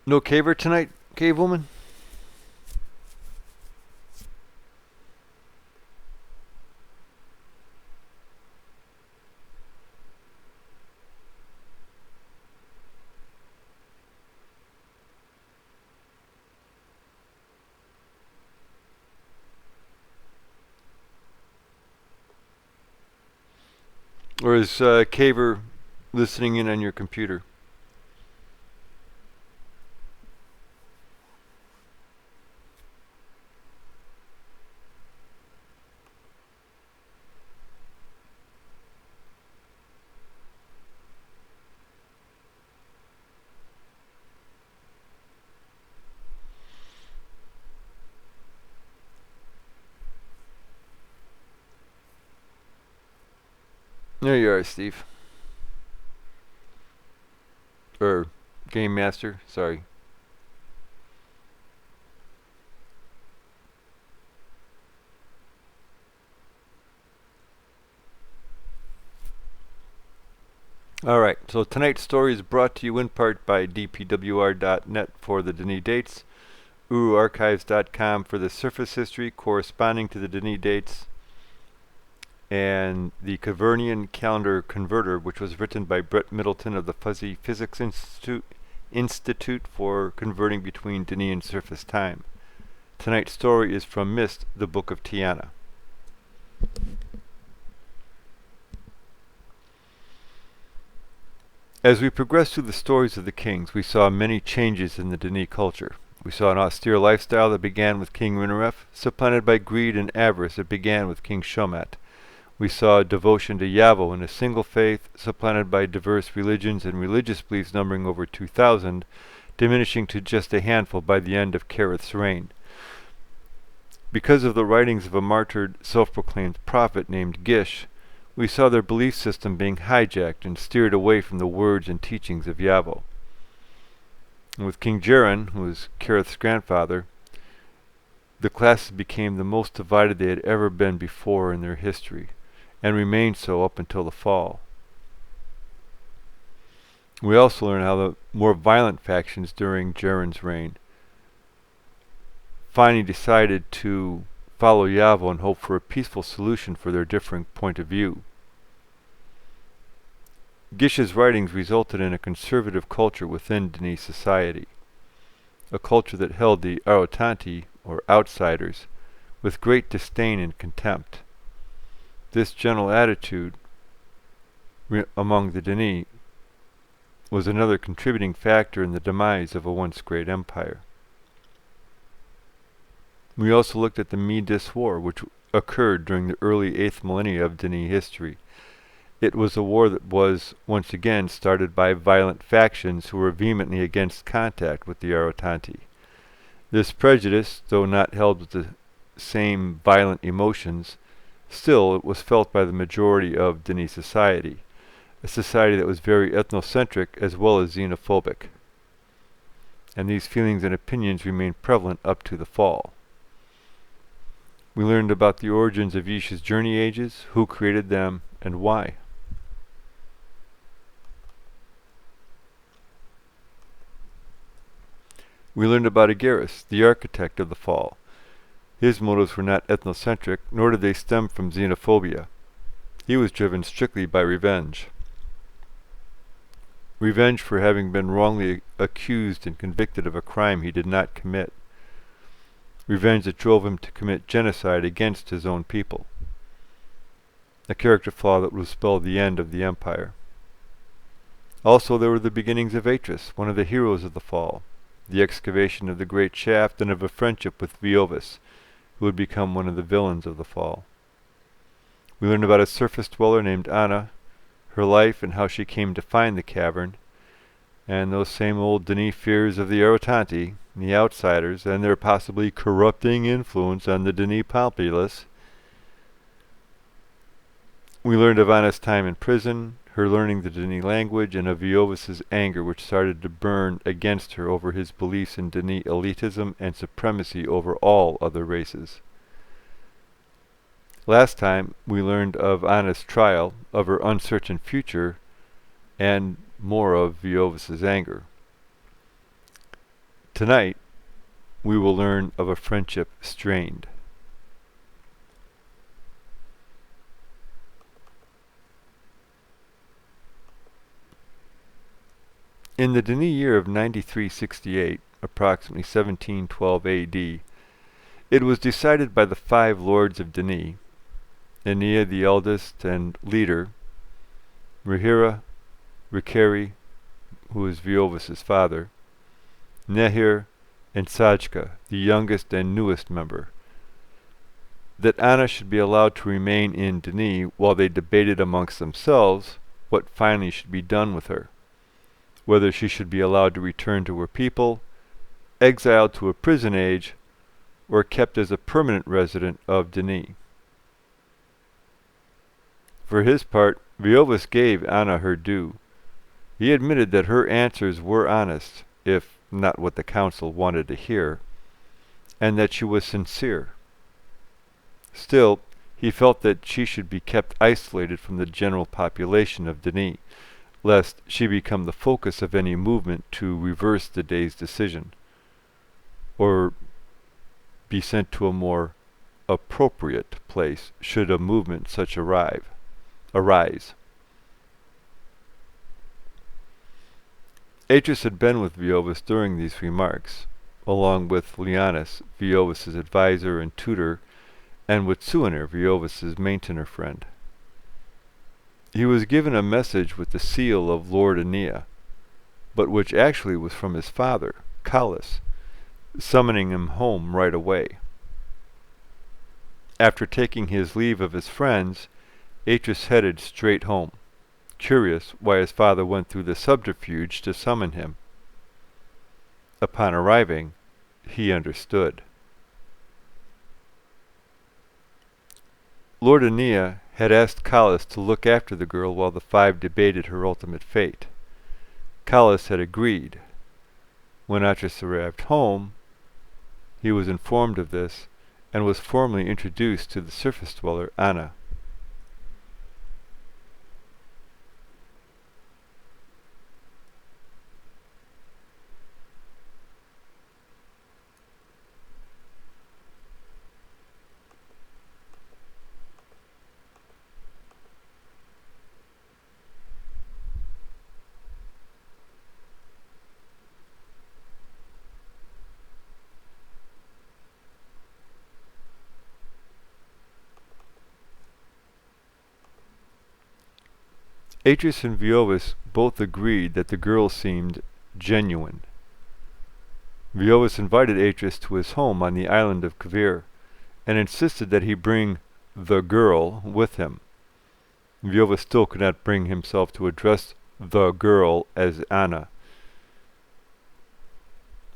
No caver tonight, cave woman? Or is caver listening in on your computer? There you are, Steve. Or Game Master, sorry. Alright, so tonight's story is brought to you in part by dpwr.net for the Denis dates, uruarchives.com for the surface history corresponding to the Denis dates, and the Cavernian Calendar Converter, which was written by Brett Middleton of the Fuzzy Physics Institute for converting between Denis and surface time. Tonight's story is from Mist, the Book of Tiana. As we progressed through the stories of the kings, we saw many changes in the Denis culture. We saw an austere lifestyle that began with King Rinaref, supplanted by greed and avarice that began with King Shomat. We saw devotion to Yavo in a single faith, supplanted by diverse religions and religious beliefs numbering over 2,000, diminishing to just a handful by the end of Kareth's reign. Because of the writings of a martyred, self-proclaimed prophet named Gish, we saw their belief system being hijacked and steered away from the words and teachings of Yavo. And with King Jaren, who was Kareth's grandfather, the classes became the most divided they had ever been before in their history, and remained so up until the fall. We also learned how the more violent factions during Jaren's reign finally decided to follow Yavo and hope for a peaceful solution for their differing point of view. Gish's writings resulted in a conservative culture within Denis society, a culture that held the Arotanti, or outsiders, with great disdain and contempt. This general attitude among the Denis was another contributing factor in the demise of a once great empire. We also looked at the Midis War, which occurred during the early 8th millennia of Denis history. It was a war that was, once again, started by violent factions who were vehemently against contact with the Arotanti. This prejudice, though not held with the same violent emotions, still it was felt by the majority of Denis society, a society that was very ethnocentric as well as xenophobic. And these feelings and opinions remained prevalent up to the fall. We learned about the origins of Yisha's journey ages, who created them, and why. We learned about Agaris, the architect of the fall. His motives were not ethnocentric, nor did they stem from xenophobia. He was driven strictly by revenge. Revenge for having been wrongly accused and convicted of a crime he did not commit. Revenge that drove him to commit genocide against his own people. A character flaw that would spell the end of the empire. Also there were the beginnings of Atris, one of the heroes of the fall, the excavation of the great shaft, and of a friendship with Viovis, who would become one of the villains of the fall. We learned about a surface dweller named Anna, her life and how she came to find the cavern, and those same old Denis fears of the Arotanti, the outsiders, and their possibly corrupting influence on the Denis populace. We learned of Anna's time in prison, her learning the Denis language, and of Viovis's anger which started to burn against her over his beliefs in Denis elitism and supremacy over all other races. Last time we learned of Anna's trial, of her uncertain future, and more of Viovis's anger. Tonight, we will learn of a friendship strained. In the Denis year of 9368, approximately 1712 AD, it was decided by the 5 lords of Denis, Ennia the eldest and leader, Rihira, Ricari, who was Viovis's father, Nehir, and Sajka, the youngest and newest member, that Anna should be allowed to remain in Denis while they debated amongst themselves what finally should be done with her, whether she should be allowed to return to her people, exiled to a prison age, or kept as a permanent resident of Denis. For his part, Viovis gave Anna her due. He admitted that her answers were honest, if not what the council wanted to hear, and that she was sincere. Still, he felt that she should be kept isolated from the general population of Denis, lest she become the focus of any movement to reverse the day's decision, or be sent to a more appropriate place should a movement such arise. Atris had been with Viovis during these remarks, along with Leonis, Viovis's advisor and tutor, and with Suaner, Viovis's maintainer friend. He was given a message with the seal of Lord Ennia, but which actually was from his father, Callis, summoning him home right away. After taking his leave of his friends, Atris headed straight home, curious why his father went through the subterfuge to summon him. Upon arriving, he understood. Lord Ennia had asked Callis to look after the girl while the 5 debated her ultimate fate. Callis had agreed. When Atris arrived home, he was informed of this and was formally introduced to the surface dweller Anna. Atris and Viovis both agreed that the girl seemed genuine. Viovis invited Atris to his home on the island of Kvir, and insisted that he bring the girl with him. Viovis still could not bring himself to address the girl as Anna.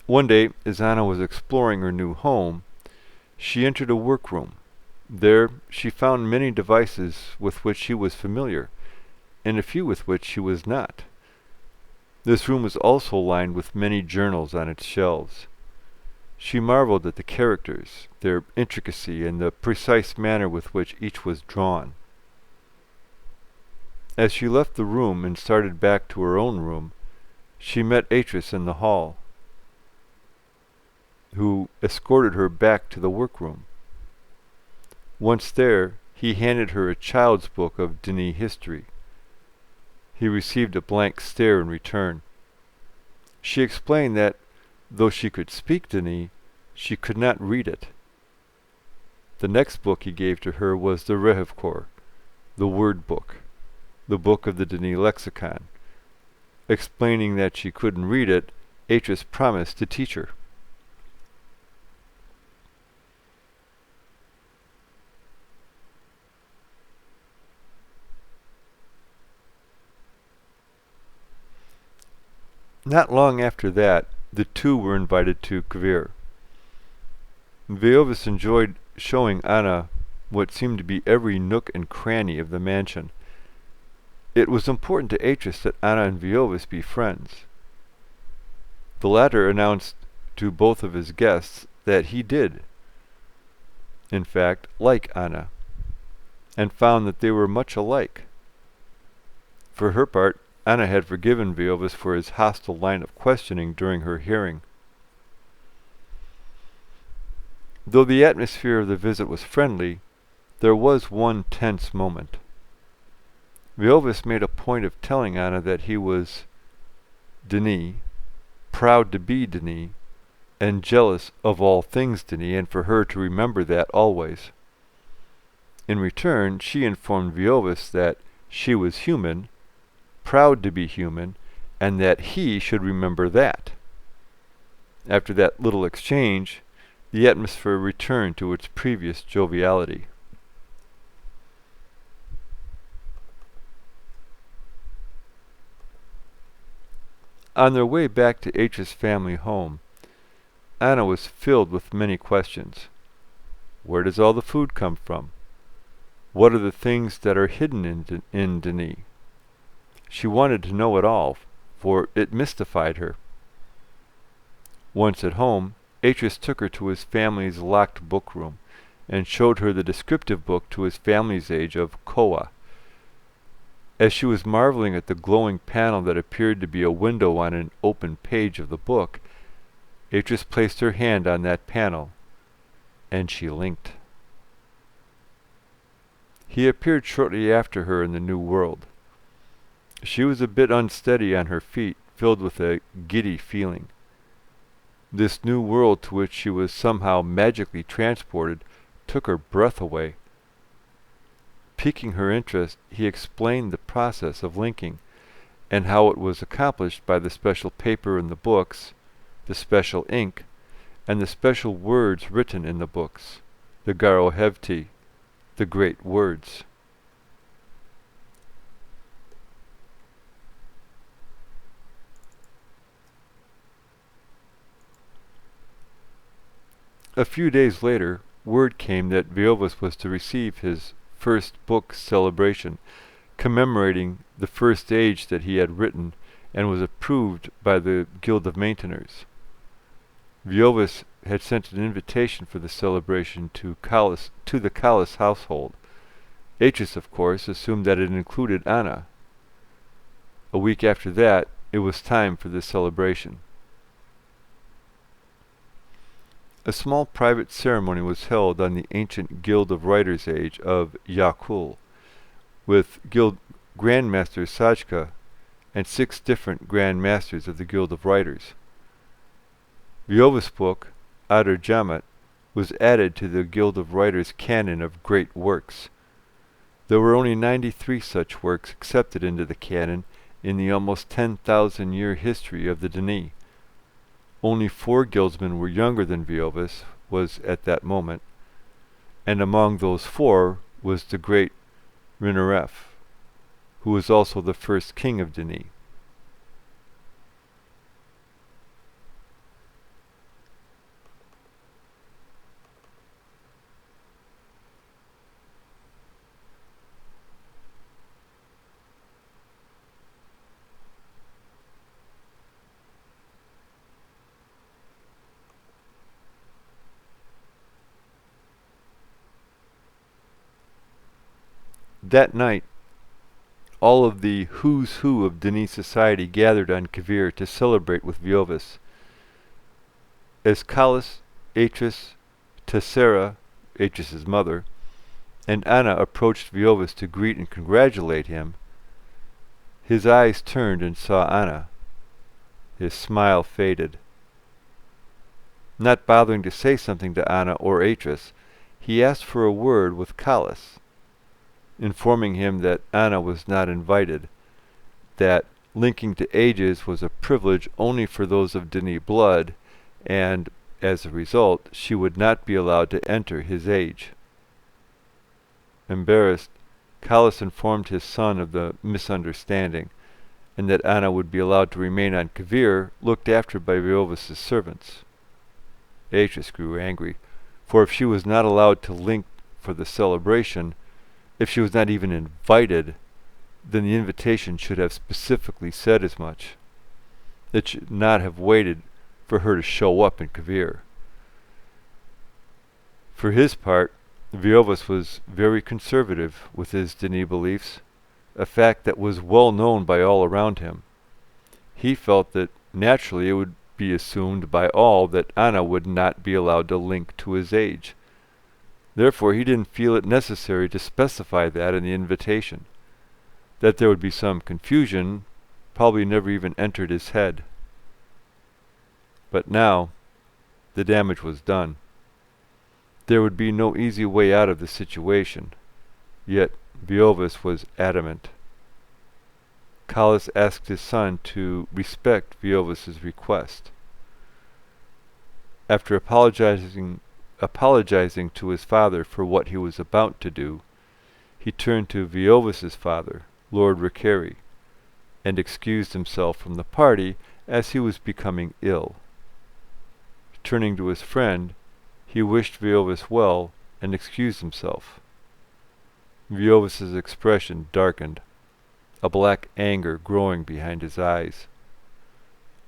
One day, as Anna was exploring her new home, she entered a workroom. There she found many devices with which she was familiar, and a few with which she was not. This room was also lined with many journals on its shelves. She marveled at the characters, their intricacy, and the precise manner with which each was drawn. As she left the room and started back to her own room, she met Atris in the hall, who escorted her back to the workroom. Once there, he handed her a child's book of Denis history. He received a blank stare in return. She explained that, though she could speak Denis, she could not read it. The next book he gave to her was the Rehevkor, the word book, the book of the Denis lexicon. Explaining that she couldn't read it, Atris promised to teach her. Not long after that, the 2 were invited to Kvir. Viovis enjoyed showing Anna what seemed to be every nook and cranny of the mansion. It was important to Atris that Anna and Viovis be friends. The latter announced to both of his guests that he did, in fact, like Anna, and found that they were much alike. For her part, Anna had forgiven Viovis for his hostile line of questioning during her hearing. Though the atmosphere of the visit was friendly, there was one tense moment. Viovis made a point of telling Anna that he was Denis, proud to be Denis, and jealous of all things Denis, and for her to remember that always. In return, she informed Viovis that she was human, proud to be human, and that he should remember that. After that little exchange, the atmosphere returned to its previous joviality. On their way back to H's family home, Anna was filled with many questions. Where does all the food come from? What are the things that are hidden in Denis? She wanted to know it all, for it mystified her. Once at home, Atris took her to his family's locked book room, and showed her the descriptive book to his family's age of Koa. As she was marveling at the glowing panel that appeared to be a window on an open page of the book, Atris placed her hand on that panel, and she linked. He appeared shortly after her in the new world. She was a bit unsteady on her feet, filled with a giddy feeling. This new world to which she was somehow magically transported took her breath away. Piquing her interest, he explained the process of linking, and how it was accomplished by the special paper in the books, the special ink, and the special words written in the books, the Garohevti, the great words. A few days later, word came that Viovis was to receive his first book celebration, commemorating the first age that he had written, and was approved by the Guild of Maintainers. Viovis had sent an invitation for the celebration to the Callis household. Atris, of course, assumed that it included Anna. A week after that, it was time for the celebration. A small private ceremony was held on the ancient Guild of Writers' age of Yakul, with Guild Grandmaster Sajka and 6 different Grand Masters of the Guild of Writers. Viovis' book, Adar Jamat, was added to the Guild of Writers' canon of great works. There were only 93 such works accepted into the canon in the almost 10,000-year history of the Denis. Only 4 guildsmen were younger than Viovis was at that moment, and among those 4 was the great Rinaref, who was also the first king of Denis. That night, all of the who's who of Denis society gathered on Kavir to celebrate with Viovis. As Callis, Atris, Tessera, Atris's mother, and Anna approached Viovis to greet and congratulate him, his eyes turned and saw Anna. His smile faded. Not bothering to say something to Anna or Atris, he asked for a word with Callis, informing him that Anna was not invited, that linking to ages was a privilege only for those of Denis blood, and, as a result, she would not be allowed to enter his age. Embarrassed, Callis informed his son of the misunderstanding, and that Anna would be allowed to remain on Kavir, looked after by Viovis's servants. Atris grew angry, for if she was not allowed to link for the celebration, if she was not even invited, then the invitation should have specifically said as much. It should not have waited for her to show up in Kavir. For his part, Viovis was very conservative with his Denis beliefs, a fact that was well known by all around him. He felt that naturally it would be assumed by all that Anna would not be allowed to link to his age. Therefore he didn't feel it necessary to specify that in the invitation. That there would be some confusion probably never even entered his head. But now the damage was done. There would be no easy way out of the situation. Yet Viovis was adamant. Kallis asked his son to respect Viovis's request. After apologizing to his father for what he was about to do, he turned to Viovis's father, Lord Ricarey, and excused himself from the party as he was becoming ill. Turning to his friend, he wished Viovis well and excused himself. Viovis's expression darkened, a black anger growing behind his eyes.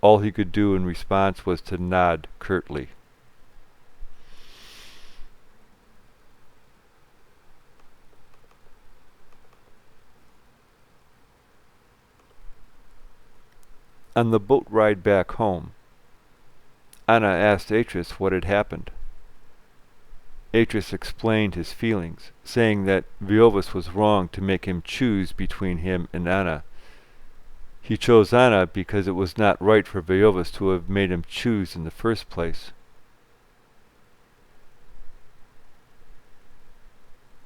All he could do in response was to nod curtly. On the boat ride back home, Anna asked Atris what had happened. Atris explained his feelings, saying that Viovis was wrong to make him choose between him and Anna. He chose Anna because it was not right for Viovis to have made him choose in the first place.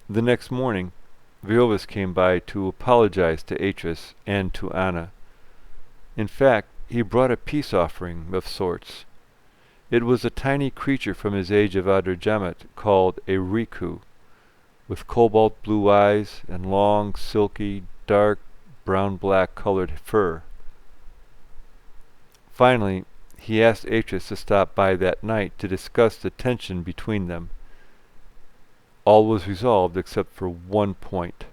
The next morning, Viovis came by to apologize to Atris and to Anna. In fact, he brought a peace offering of sorts. It was a tiny creature from his age of Adrajamet called a Riku, with cobalt blue eyes and long, silky, dark, brown-black colored fur. Finally, he asked Atris to stop by that night to discuss the tension between them. All was resolved except for one point.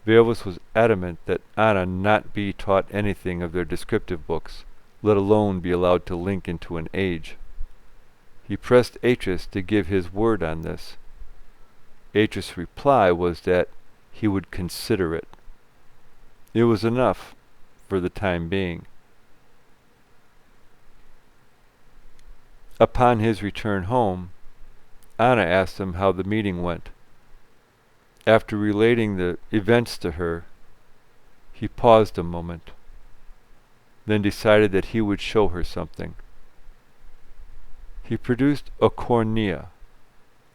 Viovis was adamant that Anna not be taught anything of their descriptive books, let alone be allowed to link into an age. He pressed Atris to give his word on this. Atris' reply was that he would consider it. It was enough for the time being. Upon his return home, Anna asked him how the meeting went. After relating the events to her, he paused a moment, then decided that he would show her something. He produced a cornea,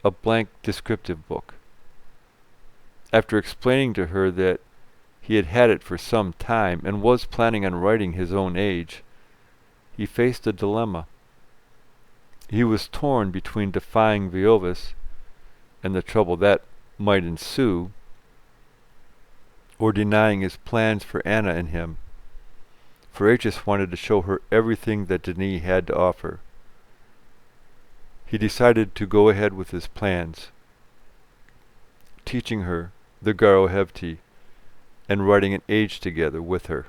a blank descriptive book. After explaining to her that he had had it for some time and was planning on writing his own age, he faced a dilemma. He was torn between defying Viovis and the trouble that might ensue, or denying his plans for Anna and him, for Atris wanted to show her everything that Denis had to offer. He decided to go ahead with his plans, teaching her the Garohevti and writing an age together with her.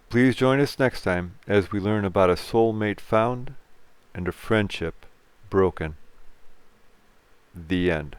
Please join us next time as we learn about a soulmate found and a friendship broken. The end.